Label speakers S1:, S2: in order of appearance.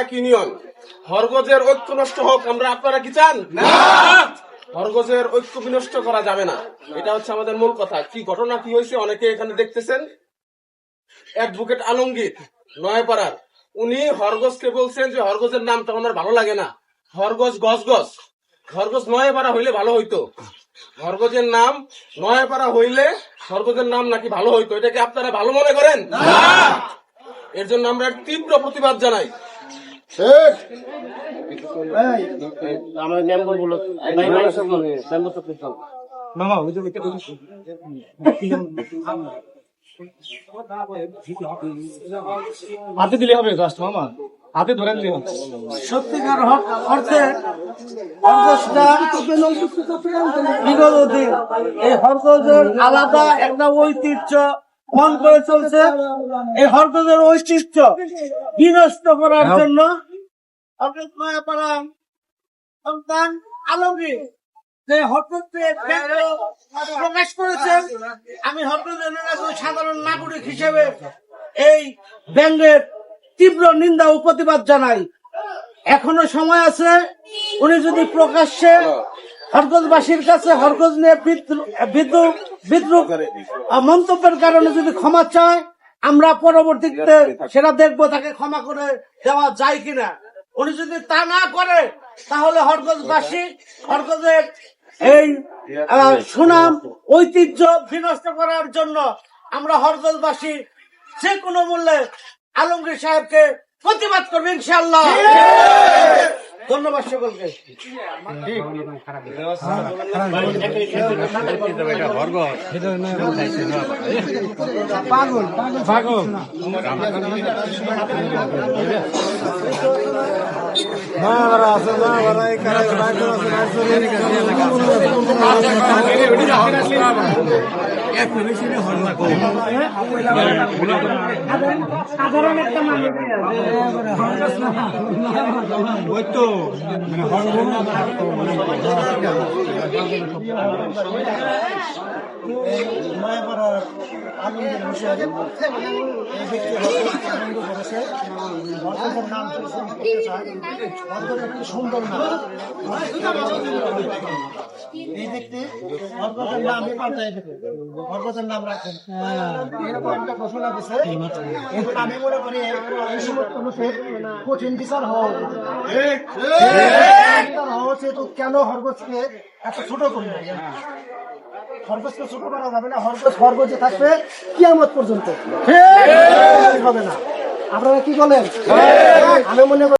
S1: এক ইউনিয়ন হরগজের ঐক্য নষ্ট হোক আমরা আপনারা কি চান? না, হরগজের ঐক্য বিনষ্ট করা যাবে না। এটা হচ্ছে আমাদের মূল কথা। কি ঘটনা কি হয়েছে অনেকে এখানে দেখতেছেন। অ্যাডভোকেট আলমগীর নয়াপাড়ার উনি হরগজকে বলছেন যে হরগজের নামটা ওনার ভালো লাগে না, হরগজ গজগজ, হরগজ নয়াপাড়া হইলে ভালো হইতো। হরগজের নাম নয়াপাড়া হইলে হরগজের নাম নাকি ভালো হইতো। এটাকে আপনারা ভালো মনে করেন? এর জন্য আমরা তীব্র প্রতিবাদ জানাই।
S2: হাতে দিলে হবে জাস্ট মামা, হাতে ধরে দিলে হবে।
S3: সত্যিকার অর্থে এই হরগজের আলাদা একটা ঐতিহ্য মন করে চলছে। এই হরগজের ঐতিহ্য বিনষ্ট করার জন্য নয়াপাড়া সন্তান আলমগীর যে হরগজকে প্রকাশ করেছেন, আমি হরগজের সাধারণ নাগরিক হিসেবে এই ব্যঙ্গের তীব্র নিন্দা ও প্রতিবাদ জানাই। এখনো সময় আছে, উনি যদি প্রকাশ্যে হরগজবাসীর কাছে হরগজ নিয়ে বিদ্রুপ মন্তব্যের কারণে যদি ক্ষমা চায়, আমরা পরবর্তীতে সেটা দেখবো তাকে ক্ষমা করে দেওয়া যায় কিনা। উনি যদি তা না করে তাহলে হরগজবাসী হরগজের এই সুনাম ঐতিহ্য বিনষ্ট করার জন্য আমরা হরগজবাসী যে কোনো মূল্যে আলমগীর সাহেবকে প্রতিবাদ করবে ইনশাআল্লাহ। ধন্যবাদ সকলকে। সাধারণ একটা মানুষ
S2: ওই তো
S3: নয়াপাড়ার আলমগীর হোসেন এই ব্যক্তি আনন্দ করেছে। হরগজের নাম একটি সুন্দর নাম। এই ব্যক্তি হরগজের নামই পাল্টাই দেবে, হরগজের নাম রাখেন এরকম একটা ঘোষণা দিচ্ছে। আমি মনে করি এই সমস্ত মানুষের কঠিন বিচার হওয়া উচিত। তো কেন হরগজকে এত ছোট করি? হরগজকে ছোট করা যাবে না। হরগজে থাকবে কিয়ামত পর্যন্ত হবে না। আপনারা কি বলেন? আমি মনে করি